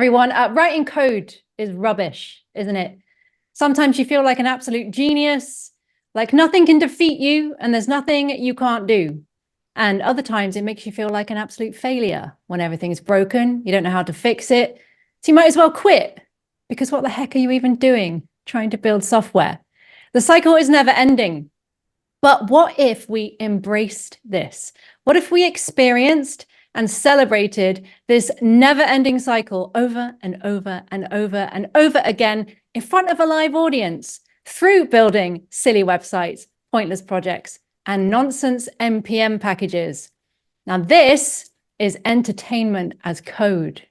everyone. Writing code is rubbish, isn't it? Sometimes you feel like an absolute genius, like nothing can defeat you and there's nothing you can't do. And other times it makes you feel like an absolute failure when everything's broken, you don't know how to fix it. So you might as well quit, because what the heck are you even doing trying to build software? The cycle is never ending. But what if we embraced this? What if we experienced and celebrated this never-ending cycle over and over and over and over again in front of a live audience through building silly websites, pointless projects, and nonsense NPM packages? Now, this is entertainment as code.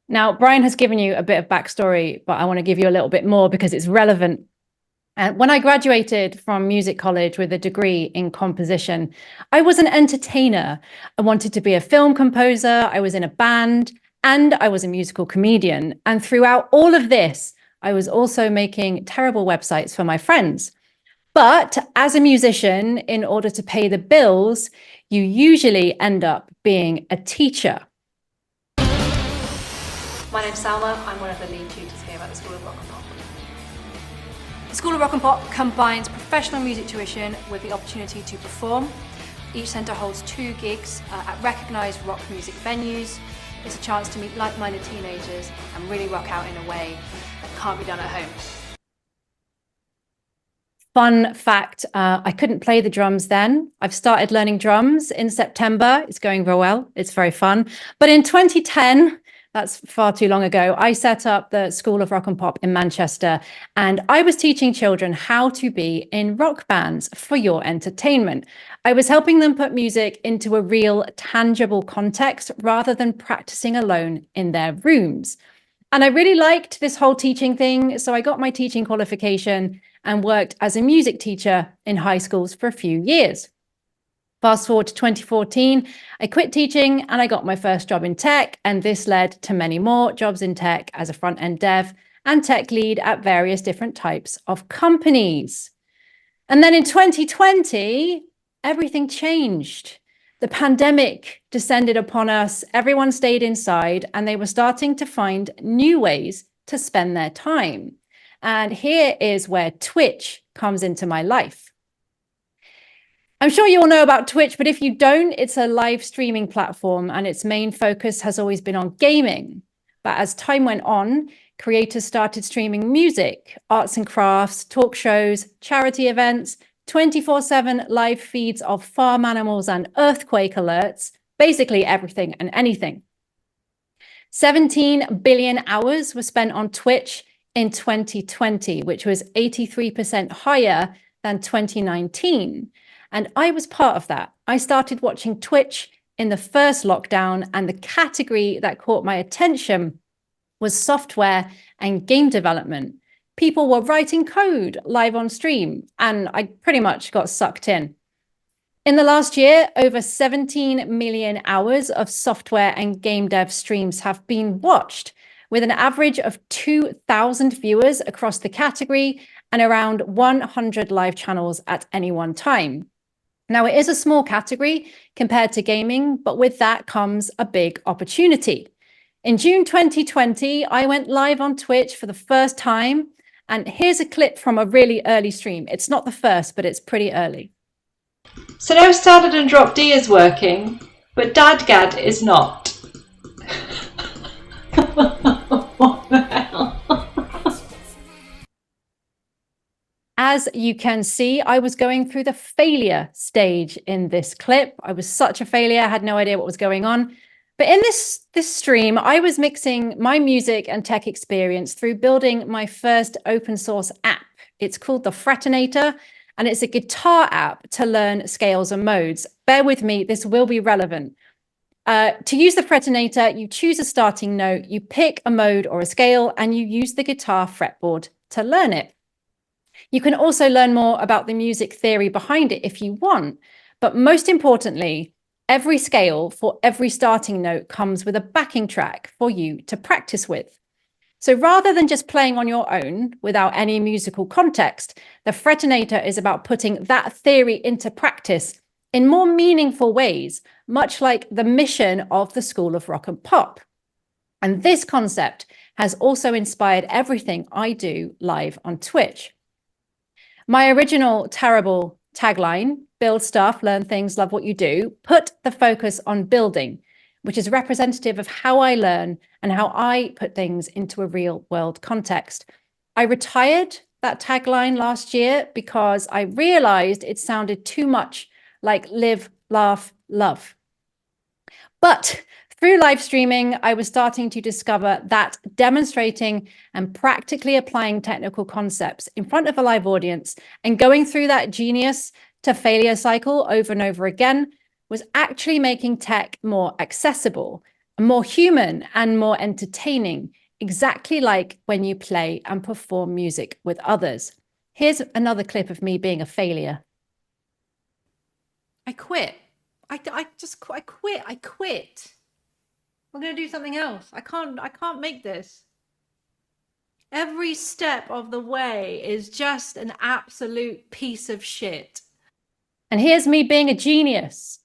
Now, Brian has given you a bit of backstory, but I want to give you a little bit more because it's relevant. When I graduated from music college with a degree in composition, I was an entertainer. I wanted to be a film composer, I was in a band, and I was a musical comedian. And throughout all of this, I was also making terrible websites for my friends. But as a musician, in order to pay the bills, you usually end up being a teacher. My name's Salma, I'm one of the lead tutors here at the School of Rock and Pop. The School of Rock and Pop combines professional music tuition with the opportunity to perform. Each centre holds 2 gigs at recognised rock music venues. It's a chance to meet like-minded teenagers and really rock out in a way that can't be done at home. Fun fact, I couldn't play the drums then. I've started learning drums in September. It's going very well. It's very fun. But in 2010, that's far too long ago, I set up the School of Rock and Pop in Manchester, and I was teaching children how to be in rock bands for your entertainment. I was helping them put music into a real, tangible context rather than practicing alone in their rooms. And I really liked this whole teaching thing, so I got my teaching qualification and worked as a music teacher in high schools for a few years. Fast forward to 2014, I quit teaching and I got my first job in tech, and this led to many more jobs in tech as a front-end dev and tech lead at various different types of companies. And then in 2020, everything changed. The pandemic descended upon us, everyone stayed inside, and they were starting to find new ways to spend their time. And here is where Twitch comes into my life. I'm sure you all know about Twitch, but if you don't, it's a live streaming platform and its main focus has always been on gaming. But as time went on, creators started streaming music, arts and crafts, talk shows, charity events, 24/7 live feeds of farm animals and earthquake alerts, basically everything and anything. 17 billion hours were spent on Twitch in 2020, which was 83% higher than 2019. And I was part of that. I started watching Twitch in the first lockdown, and the category that caught my attention was software and game development. People were writing code live on stream, and I pretty much got sucked in. In the last year, over 17 million hours of software and game dev streams have been watched, with an average of 2,000 viewers across the category and around 100 live channels at any one time. Now, it is a small category compared to gaming, but with that comes a big opportunity. In June 2020, I went live on Twitch for the first time, and here's a clip from a really early stream. It's not the first, but it's pretty early. So now Standard and Drop D is working, but DadGad is not. What the hell? As you can see, I was going through the failure stage in this clip. I was such a failure, I had no idea what was going on. But in this stream, I was mixing my music and tech experience through building my first open source app. It's called the Fretinator, and it's a guitar app to learn scales and modes. Bear with me, this will be relevant. To use the Fretinator, you choose a starting note, you pick a mode or a scale, and you use the guitar fretboard to learn it. You can also learn more about the music theory behind it if you want, but most importantly, every scale for every starting note comes with a backing track for you to practice with. So rather than just playing on your own without any musical context, the Fretinator is about putting that theory into practice in more meaningful ways, much like the mission of the School of Rock and Pop. And this concept has also inspired everything I do live on Twitch. My original terrible tagline, build stuff, learn things, love what you do, put the focus on building, which is representative of how I learn and how I put things into a real world context. I retired that tagline last year because I realized it sounded too much like live, laugh, love. But through live streaming, I was starting to discover that demonstrating and practically applying technical concepts in front of a live audience and going through that genius to failure cycle over and over again was actually making tech more accessible, more human, and more entertaining, exactly like when you play and perform music with others. Here's another clip of me being a failure. I quit. I quit. I'm going to do something else. I can't make this. Every step of the way is just an absolute piece of shit. And here's me being a genius.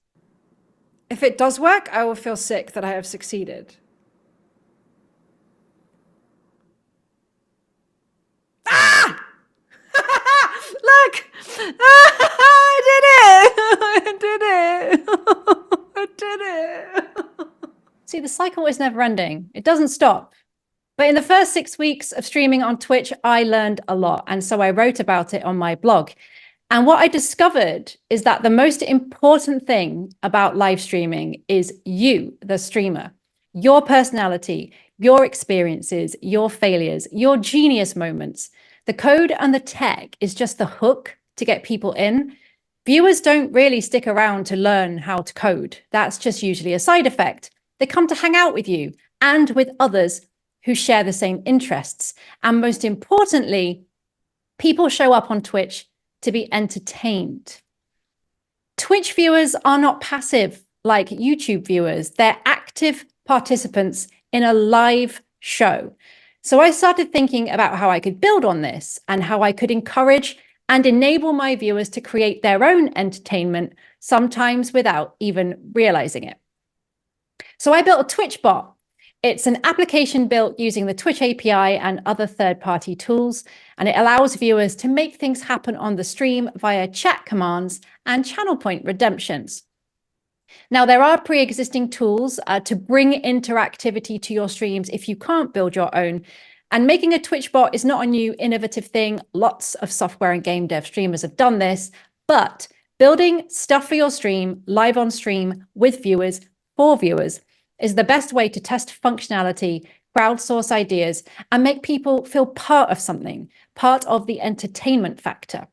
If it does work, I will feel sick that I have succeeded. Ah! Look! I did it! I did it! See, the cycle is never ending. It doesn't stop. But in the first 6 weeks of streaming on Twitch, I learned a lot. And so I wrote about it on my blog. And what I discovered is that the most important thing about live streaming is you, the streamer, your personality, your experiences, your failures, your genius moments. The code and the tech is just the hook to get people in. Viewers don't really stick around to learn how to code. That's just usually a side effect. They come to hang out with you and with others who share the same interests. And most importantly, people show up on Twitch to be entertained. Twitch viewers are not passive like YouTube viewers. They're active participants in a live show. So I started thinking about how I could build on this and how I could encourage and enable my viewers to create their own entertainment, sometimes without even realizing it. So I built a Twitch bot. It's an application built using the Twitch API and other third-party tools, and it allows viewers to make things happen on the stream via chat commands and channel point redemptions. Now, there are pre-existing tools to bring interactivity to your streams if you can't build your own, and making a Twitch bot is not a new innovative thing. Lots of software and game dev streamers have done this, but building stuff for your stream, live on stream, with viewers, for viewers, is the best way to test functionality, crowdsource ideas, and make people feel part of something, part of the entertainment factor.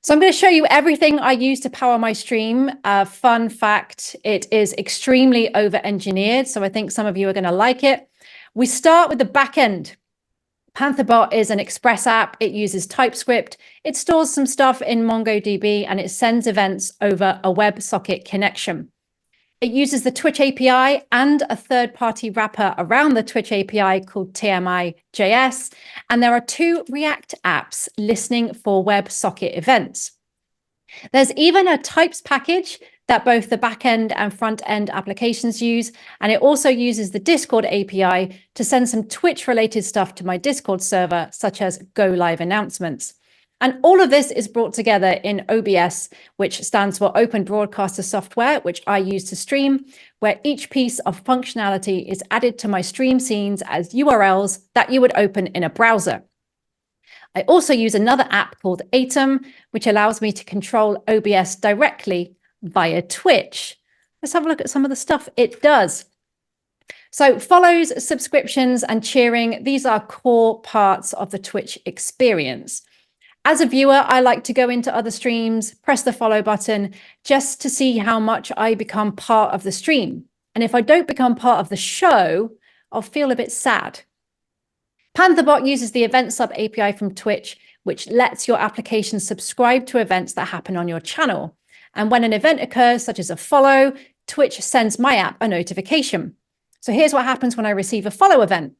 So I'm going to show you everything I use to power my stream. Fun fact, it is extremely over-engineered, so I think some of you are going to like it. We start with the back end. PantherBot is an Express app. It uses TypeScript. It stores some stuff in MongoDB, and it sends events over a WebSocket connection. It uses the Twitch API and a third-party wrapper around the Twitch API called TMI.js, and there are 2 React apps listening for WebSocket events. There's even a types package that both the backend and front-end applications use, and it also uses the Discord API to send some Twitch-related stuff to my Discord server, such as go live announcements. And all of this is brought together in OBS, which stands for Open Broadcaster Software, which I use to stream, where each piece of functionality is added to my stream scenes as URLs that you would open in a browser. I also use another app called Atom, which allows me to control OBS directly via Twitch. Let's have a look at some of the stuff it does. So follows, subscriptions, and cheering, these are core parts of the Twitch experience. As a viewer, I like to go into other streams, press the follow button, just to see how much I become part of the stream. And if I don't become part of the show, I'll feel a bit sad. PantherBot uses the Event Sub API from Twitch, which lets your application subscribe to events that happen on your channel. And when an event occurs, such as a follow, Twitch sends my app a notification. So here's what happens when I receive a follow event.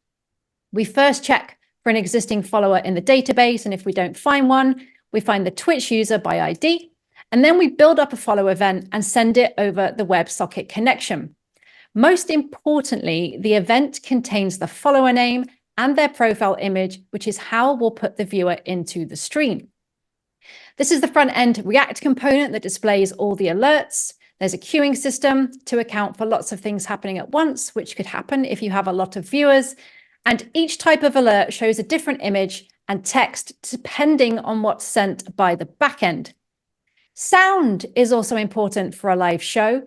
We first check for an existing follower in the database, and if we don't find one, we find the Twitch user by ID, and then we build up a follow event and send it over the WebSocket connection. Most importantly, the event contains the follower name and their profile image, which is how we'll put the viewer into the stream. This is the front-end React component that displays all the alerts. There's a queuing system to account for lots of things happening at once, which could happen if you have a lot of viewers. And each type of alert shows a different image and text depending on what's sent by the backend. Sound is also important for a live show.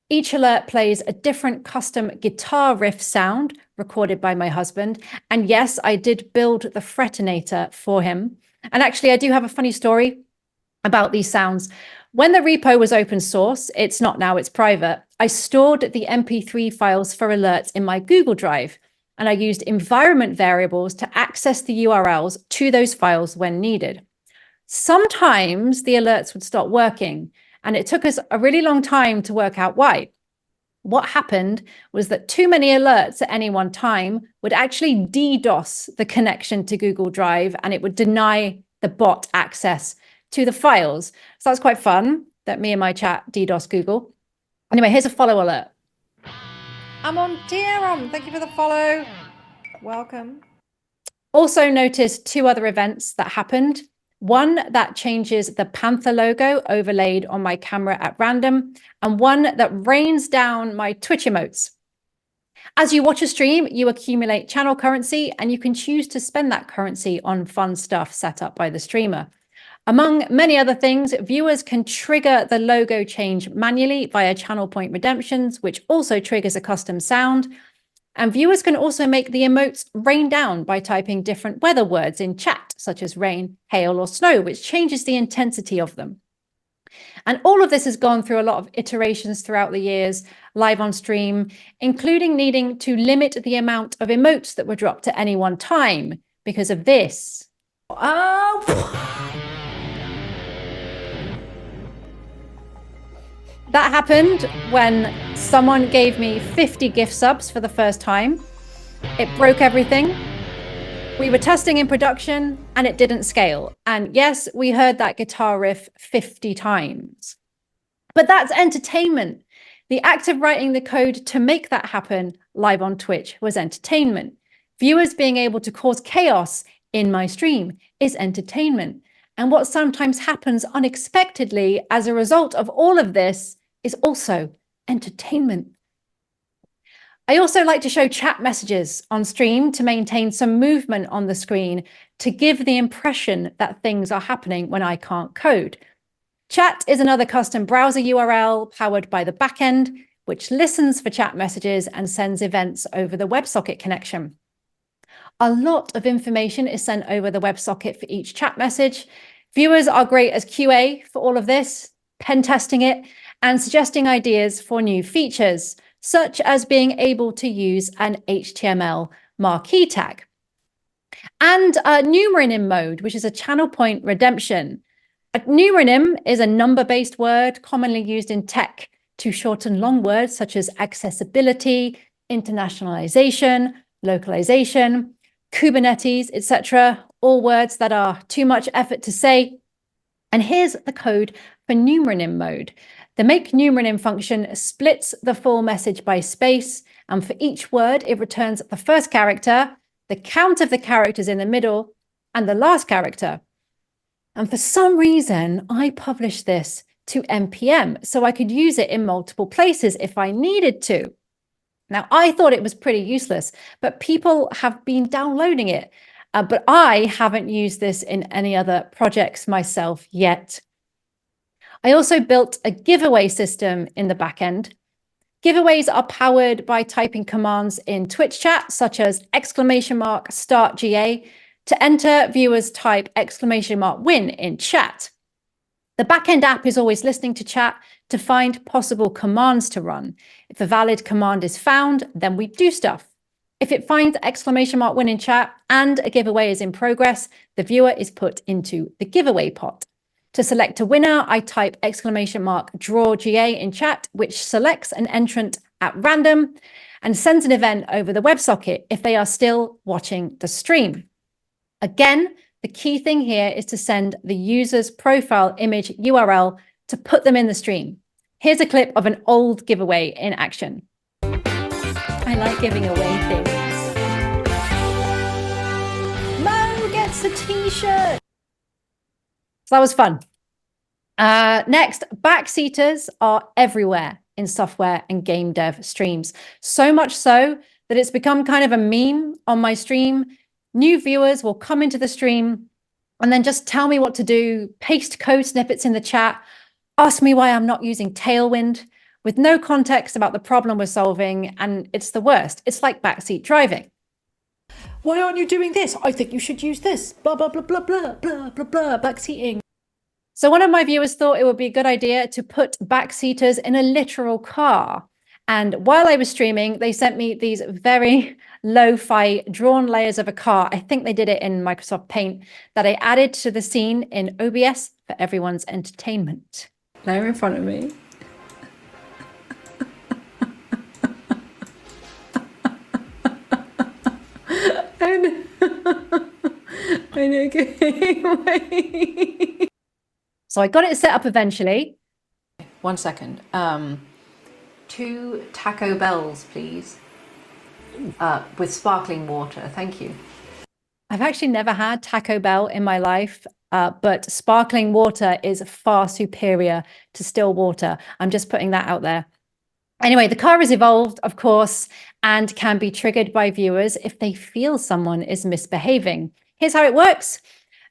Each alert plays a different custom guitar riff sound recorded by my husband. And yes, I did build the Frettinator for him. And actually, I do have a funny story about these sounds. When the repo was open source, it's not now, it's private, I stored the MP3 files for alerts in my Google Drive, and I used environment variables to access the URLs to those files when needed. Sometimes the alerts would stop working, and it took us a really long time to work out why. What happened was that too many alerts at any one time would actually DDoS the connection to Google Drive, and it would deny the bot access to the files. So that's quite fun that me and my chat DDoS Google. Anyway, here's a follow alert. I'm on Tieram. Thank you for the follow. Welcome. Also noticed two other events that happened. One that changes the Panther logo overlaid on my camera at random, and one that rains down my Twitch emotes. As you watch a stream, you accumulate channel currency, and you can choose to spend that currency on fun stuff set up by the streamer. Among many other things, viewers can trigger the logo change manually via channel point redemptions, which also triggers a custom sound. And viewers can also make the emotes rain down by typing different weather words in chat, such as rain, hail, or snow, which changes the intensity of them. And all of this has gone through a lot of iterations throughout the years, live on stream, including needing to limit the amount of emotes that were dropped at any one time because of this. That happened when someone gave me 50 gift subs for the first time. It broke everything. We were testing in production and it didn't scale. And yes, we heard that guitar riff 50 times. But that's entertainment. The act of writing the code to make that happen live on Twitch was entertainment. Viewers being able to cause chaos in my stream is entertainment. And what sometimes happens unexpectedly as a result of all of this is also entertainment. I also like to show chat messages on stream to maintain some movement on the screen to give the impression that things are happening when I can't code. Chat is another custom browser URL powered by the backend, which listens for chat messages and sends events over the WebSocket connection. A lot of information is sent over the WebSocket for each chat message. Viewers are great as QA for all of this, pen testing it, and suggesting ideas for new features, such as being able to use an HTML marquee tag. And numeronym mode, which is a channel point redemption. A numeronym is a number-based word commonly used in tech to shorten long words such as accessibility, internationalization, localization, Kubernetes, etc. All words that are too much effort to say. And here's the code for numeronym mode. The make numeronym function splits the full message by space, and for each word, it returns the first character, the count of the characters in the middle, and the last character. And for some reason, I published this to NPM so I could use it in multiple places if I needed to. Now, I thought it was pretty useless, but people have been downloading it. But I haven't used this in any other projects myself yet. I also built a giveaway system in the backend. Giveaways are powered by typing commands in Twitch chat, such as !start GA. To enter, viewers type !win in chat. The backend app is always listening to chat to find possible commands to run. If a valid command is found, then we do stuff. If it finds !win in chat and a giveaway is in progress, the viewer is put into the giveaway pot. To select a winner, I type !draw GA in chat, which selects an entrant at random and sends an event over the WebSocket if they are still watching the stream. Again, the key thing here is to send the user's profile image URL to put them in the stream. Here's a clip of an old giveaway in action. I like giving away things. Mo gets a t-shirt. So that was fun. Next, backseaters are everywhere in software and game dev streams. So much so that it's become kind of a meme on my stream. New viewers will come into the stream and then just tell me what to do, paste code snippets in the chat, ask me why I'm not using Tailwind with no context about the problem we're solving. And it's the worst. It's like backseat driving. Why aren't you doing this? I think you should use this. Blah, blah, blah, blah, blah, blah, blah, blah, backseating. So one of my viewers thought it would be a good idea to put backseaters in a literal car. And while I was streaming, they sent me these very lo-fi drawn layers of a car. I think they did it in Microsoft Paint that I added to the scene in OBS for everyone's entertainment. They're in front of me. Okay. So I got it set up eventually. 1 second. 2 Taco Bells, please. With sparkling water. Thank you. I've actually never had Taco Bell in my life, but sparkling water is far superior to still water. I'm just putting that out there. Anyway, the car is evolved, of course, and can be triggered by viewers if they feel someone is misbehaving. Here's how it works.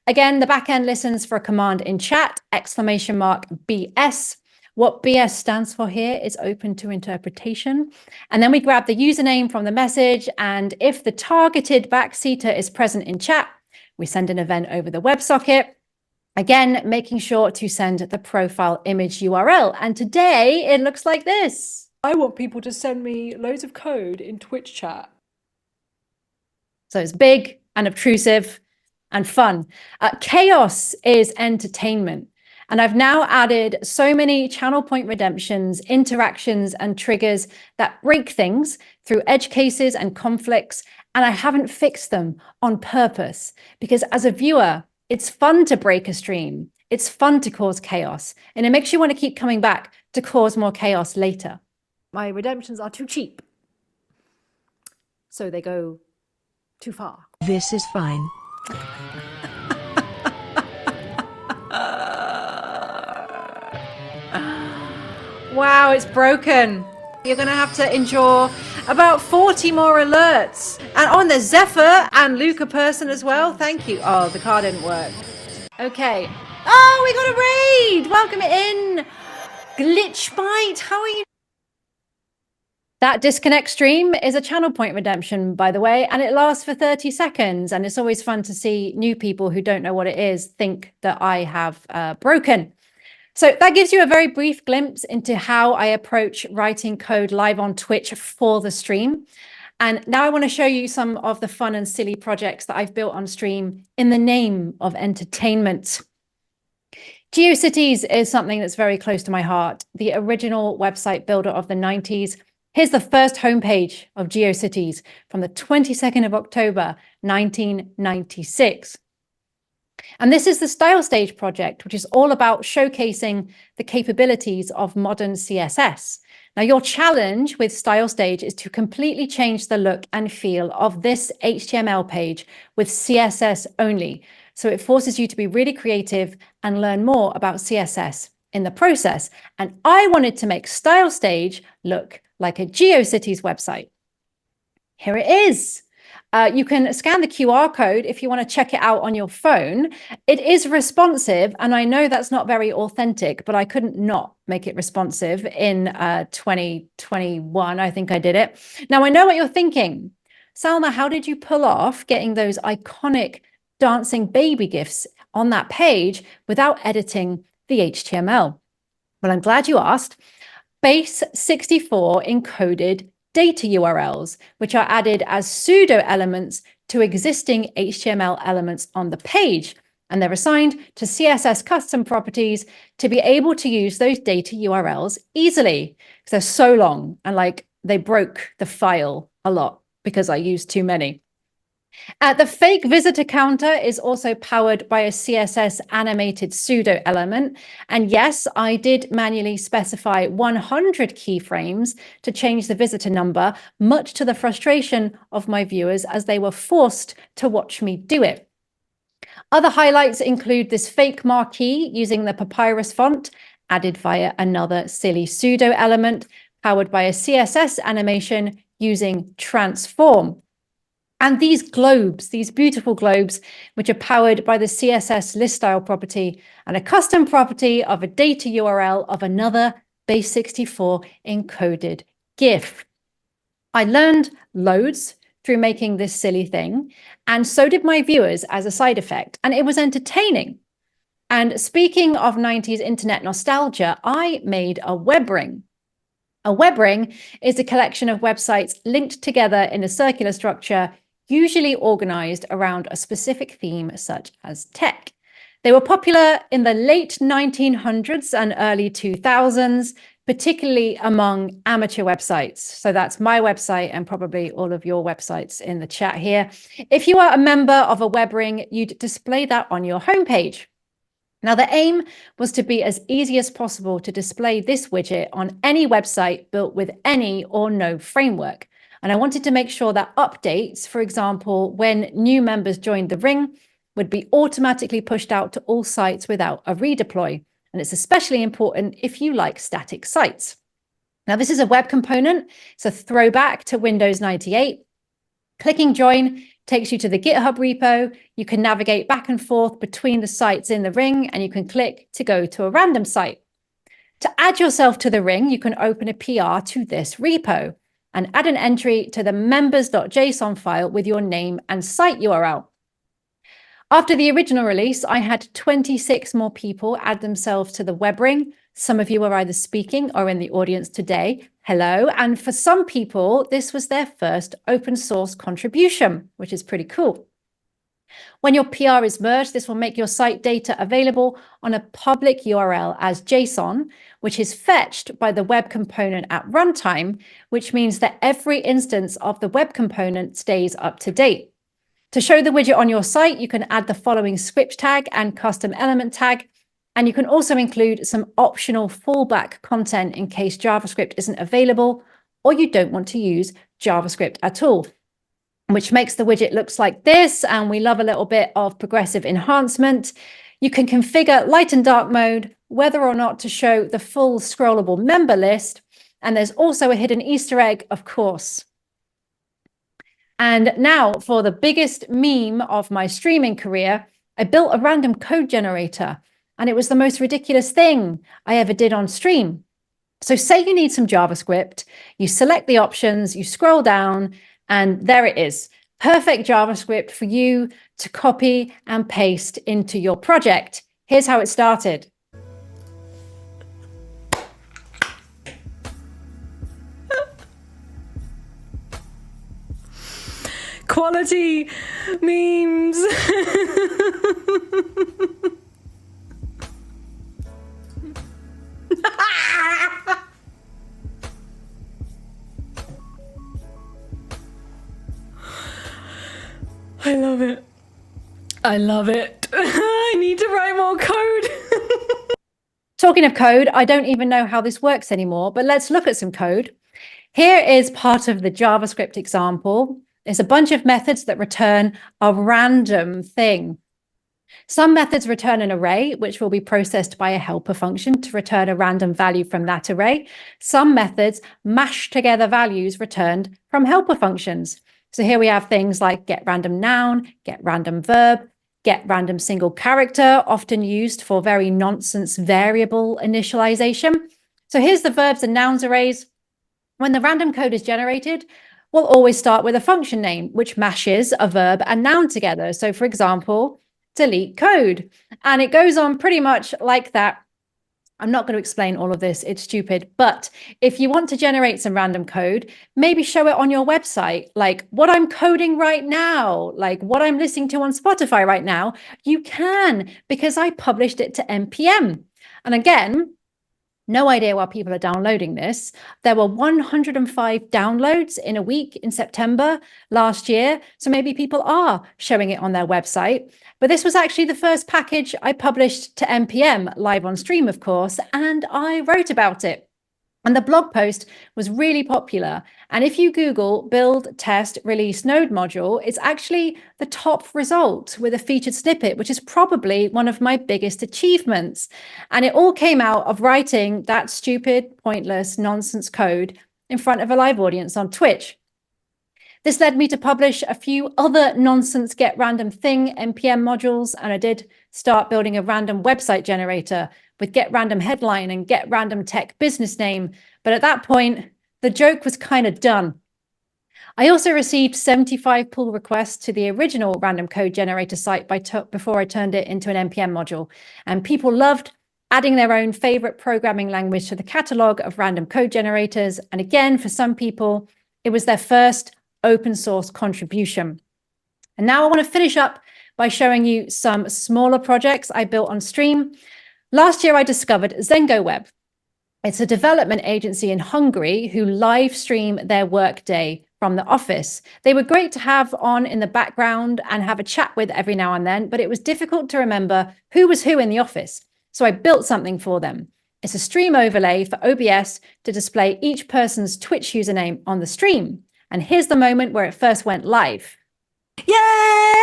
Again, the backend listens for a command in chat, !BS. What BS stands for here is open to interpretation. And then we grab the username from the message. And if the targeted backseater is present in chat, we send an event over the WebSocket. Again, making sure to send the profile image URL. And today it looks like this. I want people to send me loads of code in Twitch chat. So it's big and obtrusive and fun. Chaos is entertainment. And I've now added so many channel point redemptions, interactions, and triggers that break things through edge cases and conflicts. And I haven't fixed them on purpose because as a viewer, it's fun to break a stream. It's fun to cause chaos. And it makes you want to keep coming back to cause more chaos later. My redemptions are too cheap. So they go too far. This is fine. Wow, it's broken. You're going to have to endure about 40 more alerts. And on there's Zephyr and Luca person as well. Thank you. Oh, the car didn't work. Okay. Oh, we got a raid. Welcome in. Glitchbite, how are you? That disconnect stream is a channel point redemption, by the way, and it lasts for 30 seconds. And it's always fun to see new people who don't know what it is think that I have broken. So that gives you a very brief glimpse into how I approach writing code live on Twitch for the stream. And now I want to show you some of the fun and silly projects that I've built on stream in the name of entertainment. GeoCities is something that's very close to my heart. The original website builder of the 90s. Here's the first homepage of GeoCities from the 22nd of October, 1996. And this is the Style Stage project, which is all about showcasing the capabilities of modern CSS. Now, your challenge with Style Stage is to completely change the look and feel of this HTML page with CSS only. So it forces you to be really creative and learn more about CSS in the process. And I wanted to make Style Stage look like a GeoCities website. Here it is. You can scan the QR code if you want to check it out on your phone. It is responsive, and I know that's not very authentic, but I couldn't not make it responsive in 2021. I think I did it. Now, I know what you're thinking. Salma, how did you pull off getting those iconic dancing baby GIFs on that page without editing the HTML? Well, I'm glad you asked. Base 64 encoded data URLs, which are added as pseudo elements to existing HTML elements on the page. And they're assigned to CSS custom properties to be able to use those data URLs easily because they're so long and like they broke the file a lot because I used too many. The fake visitor counter is also powered by a CSS animated pseudo element. And yes, I did manually specify 100 keyframes to change the visitor number, much to the frustration of my viewers as they were forced to watch me do it. Other highlights include this fake marquee using the papyrus font, added via another silly pseudo element, powered by a CSS animation using transform. And these globes, these beautiful globes, which are powered by the CSS list style property and a custom property of a data URL of another base64 encoded GIF. I learned loads through making this silly thing, and so did my viewers as a side effect, and it was entertaining. And speaking of 90s internet nostalgia, I made a web ring. A web ring is a collection of websites linked together in a circular structure, usually organized around a specific theme such as tech. They were popular in the late 1900s and early 2000s, particularly among amateur websites. So that's my website and probably all of your websites in the chat here. If you are a member of a web ring, you'd display that on your homepage. Now, the aim was to be as easy as possible to display this widget on any website built with any or no framework. And I wanted to make sure that updates, for example, when new members joined the ring, would be automatically pushed out to all sites without a redeploy. And it's especially important if you like static sites. Now, this is a web component. It's a throwback to Windows 98. Clicking join takes you to the GitHub repo. You can navigate back and forth between the sites in the ring, and you can click to go to a random site. To add yourself to the ring, you can open a PR to this repo and add an entry to the members.json file with your name and site URL. After the original release, I had 26 more people add themselves to the web ring. Some of you are either speaking or in the audience today. Hello. And for some people, this was their first open source contribution, which is pretty cool. When your PR is merged, this will make your site data available on a public URL as JSON, which is fetched by the web component at runtime, which means that every instance of the web component stays up to date. To show the widget on your site, you can add the following script tag and custom element tag. And you can also include some optional fallback content in case JavaScript isn't available or you don't want to use JavaScript at all, which makes the widget looks like this. And we love a little bit of progressive enhancement. You can configure light and dark mode, whether or not to show the full scrollable member list. And there's also a hidden Easter egg, of course. And now for the biggest meme of my streaming career, I built a random code generator. And it was the most ridiculous thing I ever did on stream. So say you need some JavaScript, you select the options, you scroll down, and there it is. Perfect JavaScript for you to copy and paste into your project. Here's how it started. Quality memes. I love it. I love it. I need to write more code. Talking of code, I don't even know how this works anymore, but let's look at some code. Here is part of the JavaScript example. There's a bunch of methods that return a random thing. Some methods return an array, which will be processed by a helper function to return a random value from that array. Some methods mash together values returned from helper functions. So here we have things like get random noun, get random verb, get random single character, often used for very nonsense variable initialization. So here's the verbs and nouns arrays. When the random code is generated, we'll always start with a function name, which mashes a verb and noun together. So for example, delete code. And it goes on pretty much like that. I'm not going to explain all of this. It's stupid. But if you want to generate some random code, maybe show it on your website, like what I'm coding right now, like what I'm listening to on Spotify right now. You can, because I published it to NPM. And again, No idea why people are downloading this. There were 105 downloads in a week in September last year. So maybe people are showing it on their website. But this was actually the first package I published to NPM, live on stream, of course, and I wrote about it. And the blog post was really popular. And if you Google build, test, release node module, it's actually the top result with a featured snippet, which is probably one of my biggest achievements. And it all came out of writing that stupid, pointless, nonsense code in front of a live audience on Twitch. This led me to publish a few other nonsense get random thing NPM modules, and I did start building a random website generator with get random headline and get random tech business name. But at that point, the joke was kind of done. I also received 75 pull requests to the original random code generator site before I turned it into an NPM module. And people loved adding their own favorite programming language to the catalog of random code generators. And again, for some people, it was their first open source contribution. And now I want to finish up by showing you some smaller projects I built on stream. Last year, I discovered ZengoWeb. It's a development agency in Hungary who live stream their workday from the office. They were great to have on in the background and have a chat with every now and then, but it was difficult to remember who was who in the office. So I built something for them. It's a stream overlay for OBS to display each person's Twitch username on the stream. And here's the moment where it first went live. Yay!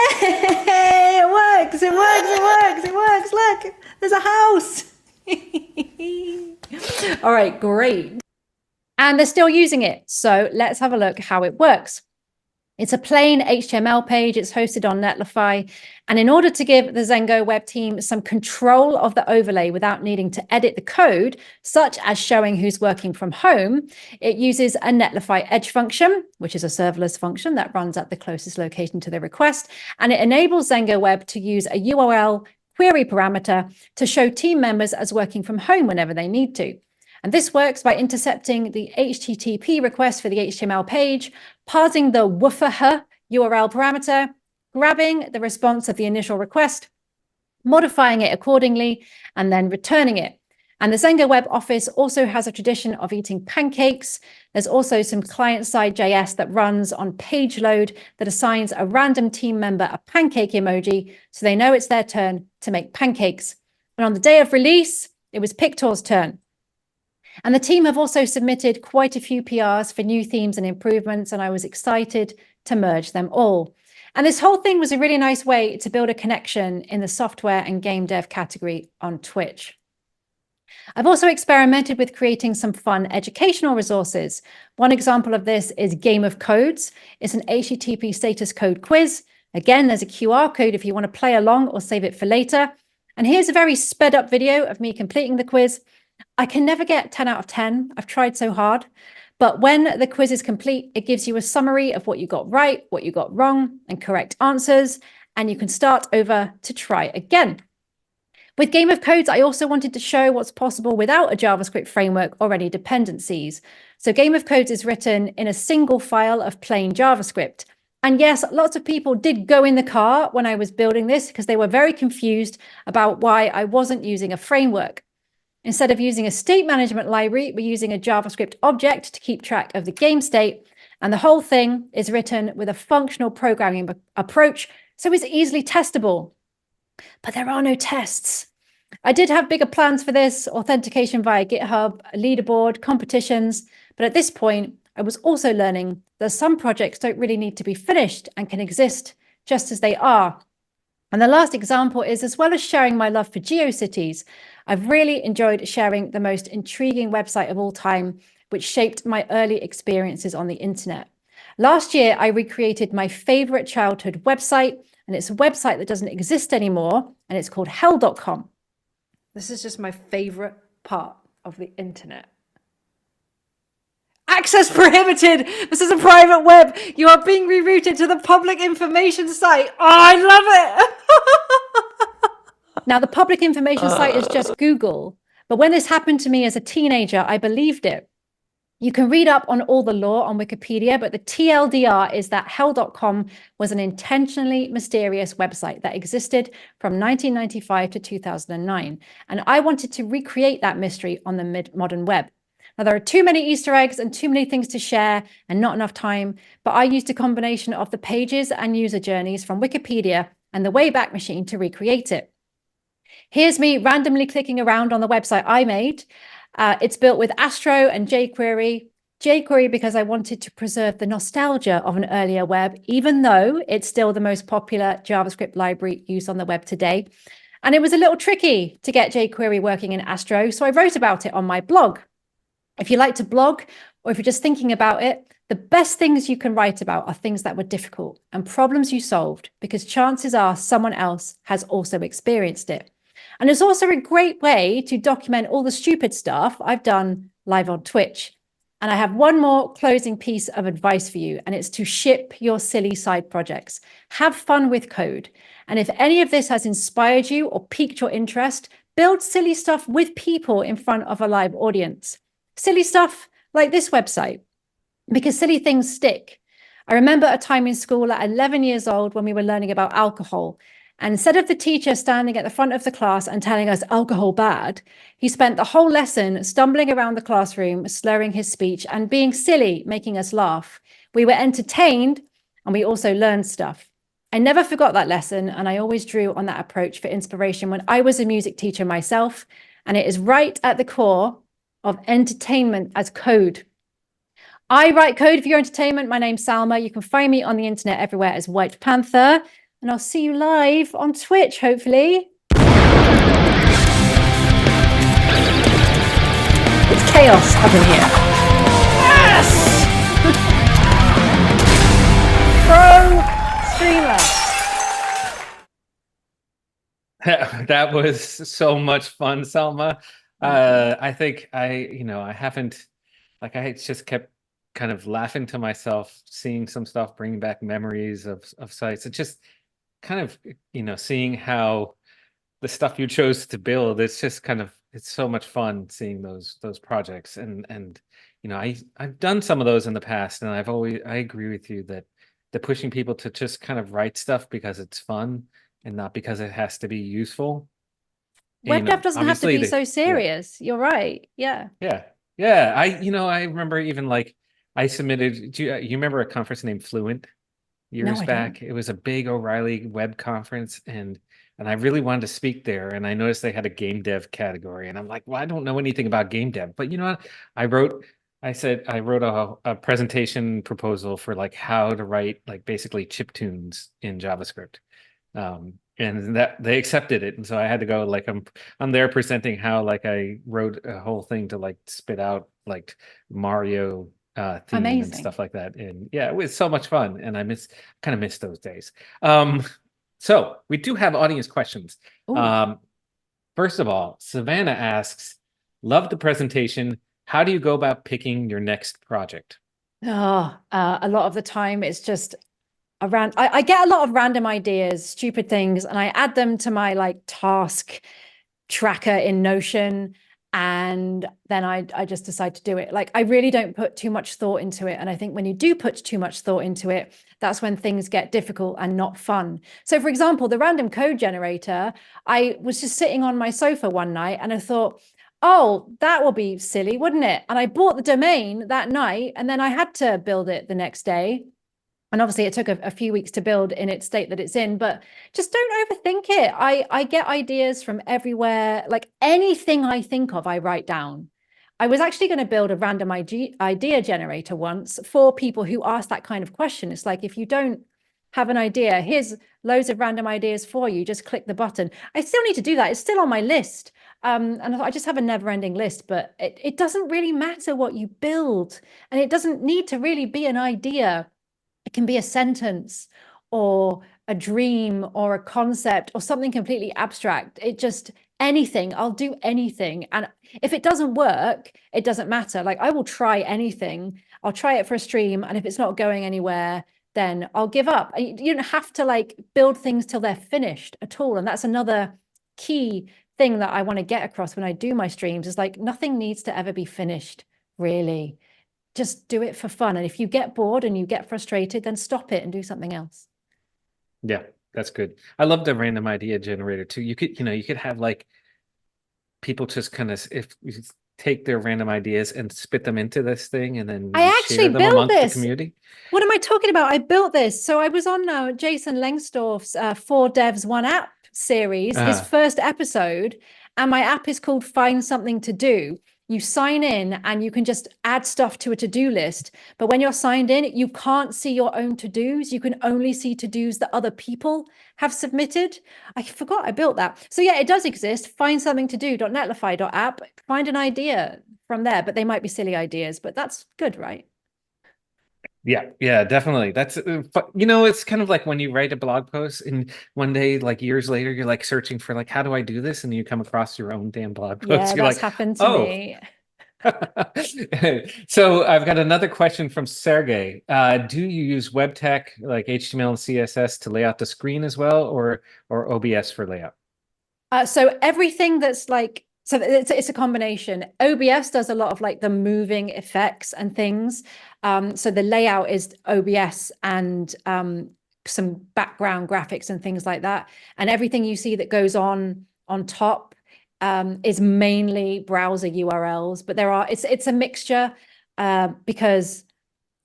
It works, it works, it works, it works. Look, there's a house. All right, great. And they're still using it. So let's have a look how it works. It's a plain HTML page. It's hosted on Netlify. And in order to give the ZengoWeb team some control of the overlay without needing to edit the code, such as showing who's working from home, it uses a Netlify edge function, which is a serverless function that runs at the closest location to the request. And it enables ZengoWeb to use a URL query parameter to show team members as working from home whenever they need to. And this works by intercepting the HTTP request for the HTML page, parsing the woofer URL parameter, grabbing the response of the initial request, modifying it accordingly, and then returning it. And the ZengoWeb Office also has a tradition of eating pancakes. There's also some client-side JS that runs on page load that assigns a random team member a pancake emoji so they know it's their turn to make pancakes. And on the day of release, it was Pictor's turn. And the team have also submitted quite a few PRs for new themes and improvements, and I was excited to merge them all. And this whole thing was a really nice way to build a connection in the software and game dev category on Twitch. I've also experimented with creating some fun educational resources. One example of this is Game of Codes. It's an HTTP status code quiz. Again, there's a QR code if you want to play along or save it for later. And here's a very sped up video of me completing the quiz. I can never get 10 out of 10. I've tried so hard. But when the quiz is complete, it gives you a summary of what you got right, what you got wrong, and correct answers. And you can start over to try again. With Game of Codes, I also wanted to show what's possible without a JavaScript framework or any dependencies. So Game of Codes is written in a single file of plain JavaScript. And yes, lots of people did go in the car when I was building this because they were very confused about why I wasn't using a framework. Instead of using a state management library, we're using a JavaScript object to keep track of the game state. And the whole thing is written with a functional programming approach, so it's easily testable. But there are no tests. I did have bigger plans for this, authentication via GitHub, a leaderboard, competitions. But at this point, I was also learning that some projects don't really need to be finished and can exist just as they are. And the last example is, as well as sharing my love for GeoCities, I've really enjoyed sharing the most intriguing website of all time, which shaped my early experiences on the internet. Last year, I recreated my favorite childhood website, and it's a website that doesn't exist anymore, and it's called hell.com. This is just my favorite part of the internet. Access prohibited. This is a private web. You are being rerouted to the public information site. Oh, I love it. Now, the public information site is just Google. But when this happened to me as a teenager, I believed it. You can read up on all the lore on Wikipedia, but the TLDR is that hell.com was an intentionally mysterious website that existed from 1995 to 2009. And I wanted to recreate that mystery on the modern web. Now, there are too many Easter eggs and too many things to share and not enough time, but I used a combination of the pages and user journeys from Wikipedia and the Wayback Machine to recreate it. Here's me randomly clicking around on the website I made. It's built with Astro and jQuery. jQuery because I wanted to preserve the nostalgia of an earlier web, even though it's still the most popular JavaScript library used on the web today. And it was a little tricky to get jQuery working in Astro, so I wrote about it on my blog. If you like to blog, or if you're just thinking about it, the best things you can write about are things that were difficult and problems you solved, because chances are someone else has also experienced it. And it's also a great way to document all the stupid stuff I've done live on Twitch. And I have one more closing piece of advice for you, and it's to ship your silly side projects. Have fun with code. And if any of this has inspired you or piqued your interest, build silly stuff with people in front of a live audience. Silly stuff like this website, because silly things stick. I remember a time in school at 11 years old when we were learning about alcohol. And instead of the teacher standing at the front of the class and telling us alcohol bad, he spent the whole lesson stumbling around the classroom, slurring his speech and being silly, making us laugh. We were entertained and we also learned stuff. I never forgot that lesson, and I always drew on that approach for inspiration when I was a music teacher myself. And it is right at the core of entertainment as code. I write code for your entertainment. My name's Salma. You can find me on the internet everywhere as White Panther. And I'll see you live on Twitch, hopefully. It's chaos up in here. Yes! Pro streamer. That was so much fun, Salma. I think I haven't, like, I just kept kind of laughing to myself, seeing some stuff, bringing back memories of sites. It just kind of, seeing how the stuff you chose to build, it's just kind of, it's so much fun seeing those projects. And I've done some of those in the past, and I agree with you that the pushing people to just kind of write stuff because it's fun and not because it has to be useful. Web dev doesn't have to be so Yeah. serious. You're right. Yeah. Yeah. I remember even like I submitted, you remember a conference named Fluent years No, I back? don't. It was a big O'Reilly web conference, and I really wanted to speak there. And I noticed they had a game dev category, and I'm like, well, I don't know anything about game dev, but you know what? I wrote a presentation proposal for like how to write like basically chiptunes in JavaScript. And that they accepted it, and so I had to go, like, I'm there presenting how like I wrote a whole thing to like spit out like Mario theme and Amazing. stuff like that. And yeah, it was so much fun, and I kind of miss those days. So we do have audience questions. Ooh. First of all, Savannah asks, love the presentation. How do you go about picking your next project? A lot of the time it's just around, I get a lot of random ideas, stupid things, and I add them to my like task tracker in Notion, and then I just decide to do it. Like, I really don't put too much thought into it. And I think when you do put too much thought into it, that's when things get difficult and not fun. So for example, the random code generator, I was just sitting on my sofa one night and I thought, oh, that will be silly, wouldn't it? And I bought the domain that night, and then I had to build it the next day. And obviously it took a few weeks to build in its state that it's in, but just don't overthink it. I get ideas from everywhere. Like, anything I think of, I write down. I was actually going to build a random idea generator once for people who ask that kind of question. It's like, if you don't have an idea, here's loads of random ideas for you. Just click the button. I still need to do that. It's still on my list. And I just have a never-ending list, but it doesn't really matter what you build. And it doesn't need to really be an idea. It can be a sentence or a dream or a concept or something completely abstract. It just, anything, I'll do anything. And if it doesn't work, it doesn't matter. Like, I will try anything. I'll try it for a stream. And if it's not going anywhere, then I'll give up. You don't have to like build things till they're finished at all. And that's another key thing that I want to get across when I do my streams, is like, nothing needs to ever be finished, really. just do it for fun. And if you get bored and you get frustrated, then stop it and do something else. Yeah, that's good. I love the random idea generator too. You could have like people just kind of if you take their random ideas and spit them into this thing, and then I you actually share them built amongst the this. community. What am I talking about? I built this. So I was on Jason Lengstorff's 4 Devs, 1 App series, his first episode, and my app is called Find Something to Do. You sign in and you can just add stuff to a to-do list. But when you're signed in, you can't see your own to-dos. You can only see to-dos that other people have submitted. I forgot I built that. So yeah, it does exist. Find something to do.netlify.app. Find an idea from there, but they might be silly ideas, but that's good, right? Yeah, definitely. That's it's kind of like when you write a blog post and one day, like years later, you're like searching for like, how do I do this? And you come across your own damn blog post. Yeah, You're that's like, happened to oh. me. So I've got another question from Sergey. Do you use web tech like HTML and CSS to lay out the screen as well, or OBS for layout? So everything that's like, so it's a combination. OBS does a lot of like the moving effects and things. So the layout is OBS and some background graphics and things like that. And everything you see that goes on top is mainly browser URLs, but it's a mixture because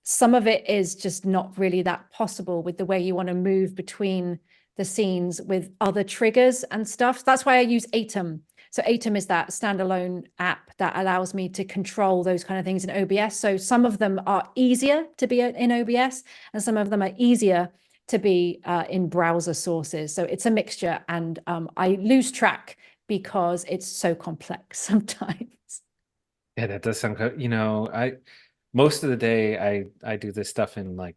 some of it is just not really that possible with the way you want to move between the scenes with other triggers and stuff. That's why I use Atom. So Atom is that standalone app that allows me to control those kind of things in OBS. So some of them are easier to be in OBS and some of them are easier to be in browser sources. So it's a mixture, and I lose track because it's so complex sometimes. Yeah, that does sound good. Most of the day I do this stuff in like,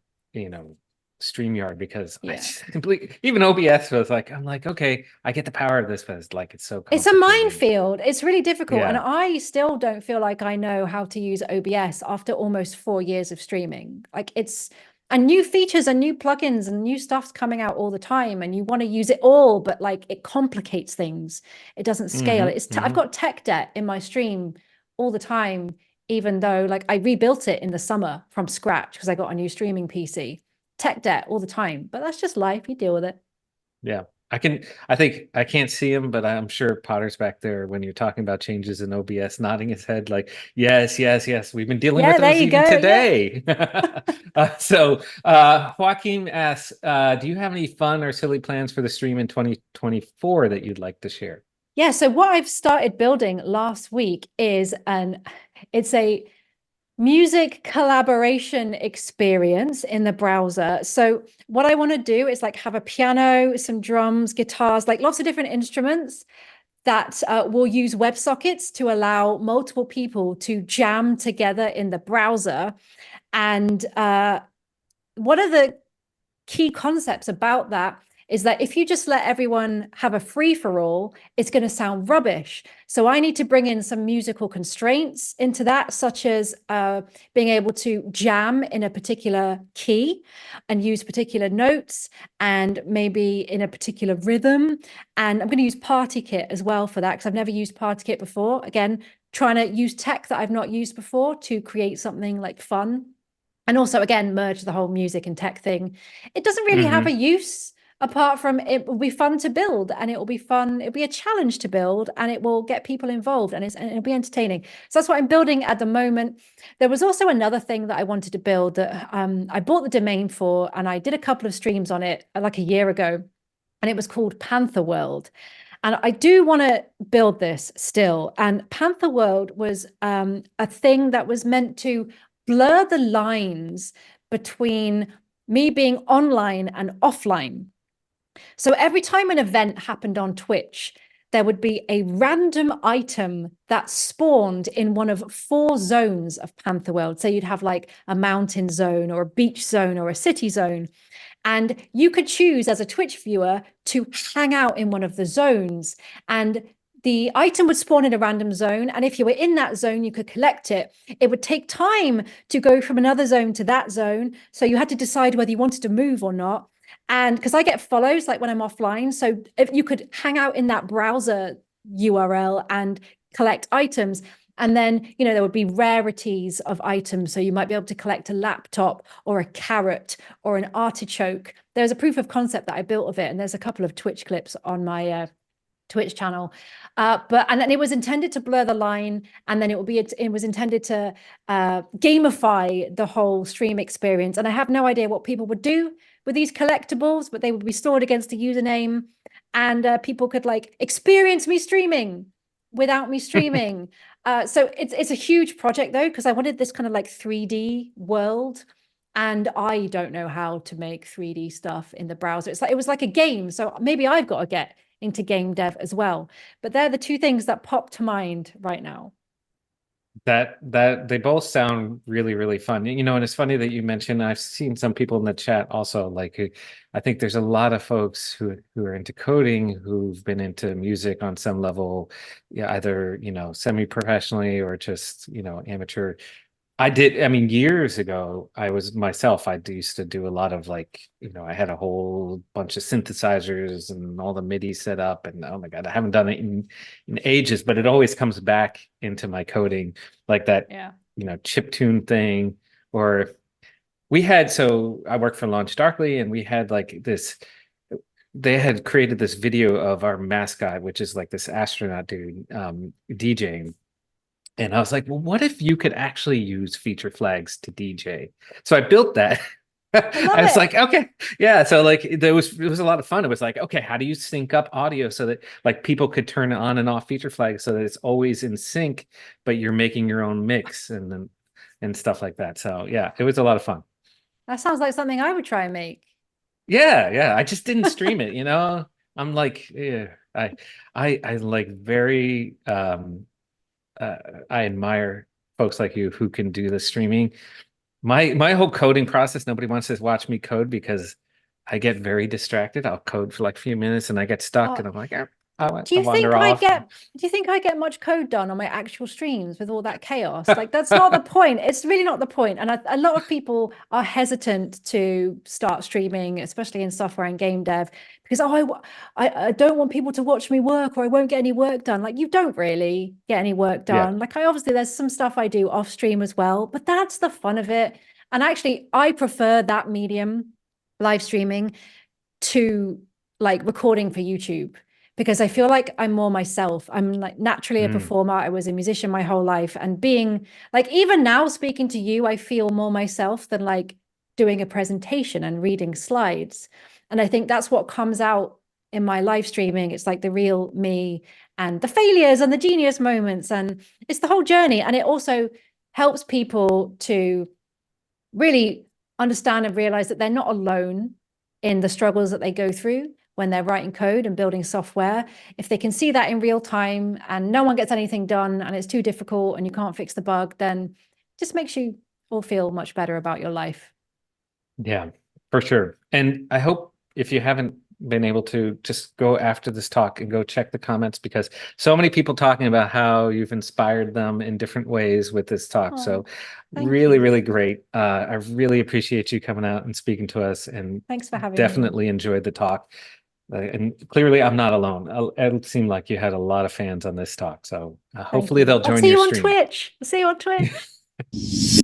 StreamYard because I simply, even OBS was like, I'm like, okay, I get the power of this, but it's so it's a minefield. It's really difficult. Yeah. And I still don't feel like I know how to use OBS after almost 4 years of streaming. And new features and new plugins and new stuff's coming out all the time, and you want to use it all, but like it complicates things. It doesn't scale. I've got tech debt in my stream all the time, even though like I rebuilt it in the summer from scratch because I got a new streaming PC. Tech debt all the time, but that's just life. You deal with it. Yeah. I think I can't see him, but I'm sure Potter's back there when you're talking about changes in OBS, nodding his head like, yes. We've been dealing with those even today. Joaquin asks, do you have any fun or silly plans for the stream in 2024 that you'd like to share? Yeah, so what I've started building last week is it's a music collaboration experience in the browser. So what I want to do is like have a piano, some drums, guitars, like lots of different instruments that will use WebSockets to allow multiple people to jam together in the browser. And one of the key concepts about that is that if you just let everyone have a free-for-all, it's going to sound rubbish. So I need to bring in some musical constraints into that, such as being able to jam in a particular key and use particular notes and maybe in a particular rhythm. And I'm going to use PartyKit as well for that because I've never used PartyKit before. Again, trying to use tech that I've not used before to create something like fun. And also, again, merge the whole music and tech thing. It doesn't really have a use apart from it will be fun to build, and it will be fun. It'll be a challenge to build, and it will get people involved, and it'll be entertaining. So that's what I'm building at the moment. There was also another thing that I wanted to build that I bought the domain for, and I did a couple of streams on it like a year ago, and it was called Panther World. And I do want to build this still. And Panther World was a thing that was meant to blur the lines between me being online and offline. So every time an event happened on Twitch, there would be a random item that spawned in one of 4 zones of Panther World. So you'd have like a mountain zone or a beach zone or a city zone. And you could choose as a Twitch viewer to hang out in one of the zones. And the item would spawn in a random zone. And if you were in that zone, you could collect it. It would take time to go from another zone to that zone. So you had to decide whether you wanted to move or not. And because I get follows like when I'm offline. So if you could hang out in that browser URL and collect items. And then, you know, there would be rarities of items. So you might be able to collect a laptop or a carrot or an artichoke. There's a proof of concept that I built of it. And there's a couple of Twitch clips on my Twitch channel. And then it was intended to blur the line. And then it was intended to gamify the whole stream experience. And I have no idea what people would do with these collectibles, but they would be stored against a username, and people could like experience me streaming without me streaming. So it's a huge project though, because I wanted this kind of like 3D world, and I don't know how to make 3D stuff in the browser. It was like a game. So maybe I've got to get into game dev as well. But they're the two things that pop to mind right now. That they both sound really, really fun. You know, and it's funny that you mentioned, I've seen some people in the chat also, like, I think there's a lot of folks who are into coding, who've been into music on some level, yeah, either, you know, semi-professionally or just, you know, amateur. I mean, years ago, I used to do a lot of like, you know, I had a whole bunch of synthesizers and all the MIDI set up, and oh my God, I haven't done it in ages, but it always comes back into my coding, like that, you know, chiptune thing. Or so I worked for Launch Darkly, and we had like this, they had created this video of our mascot, which is like this astronaut dude, DJing. And I was like, well, what if you could actually use feature flags to DJ? So I built that. I was like, okay, yeah. So like it was a lot of fun. It was like, okay, how do you sync up audio so that like people could turn on and off feature flags so that it's always in sync, but you're making your own mix and stuff like that. So yeah, it was a lot of fun. That sounds like something I would try and make. Yeah. I just didn't stream it, you know. I'm like, yeah, I like very I admire folks like you who can do the streaming. My whole coding process, nobody wants to watch me code because I get very distracted. I'll code for like a few minutes and I get stuck, and I'm like, do you think I get much code done on my actual streams with all that chaos? Like, that's not the point. It's really not the point. And a lot of people are hesitant to start streaming, especially in software and game dev, because I don't want people to watch me work, or I won't get any work done. Like, you don't really get any work done. Like, obviously there's some stuff I do off stream as well, but that's the fun of it. And actually I prefer that medium, live streaming, to like recording for YouTube, because I feel like I'm more myself. I'm like naturally a performer. I was a musician my whole life, and being like, even now speaking to you, I feel more myself than like doing a presentation and reading slides. And I think that's what comes out in my live streaming. It's like the real me, and the failures and the genius moments, and it's the whole journey. And it also helps people to really understand and realize that they're not alone in the struggles that they go through when they're writing code and building software. If they can see that in real time and no one gets anything done and it's too difficult and you can't fix the bug, then it just makes you all feel much better about your life. Yeah, for sure. And I hope if you haven't been able to, just go after this talk and go check the comments, because so many people talking about how you've inspired them in different ways with this talk. So really, really great. I really appreciate you coming out and speaking to us, and thanks for having me. Definitely enjoyed the talk. And clearly I'm not alone. It seemed like you had a lot of fans on this talk. So hopefully they'll join your stream. I'll see you on Twitch.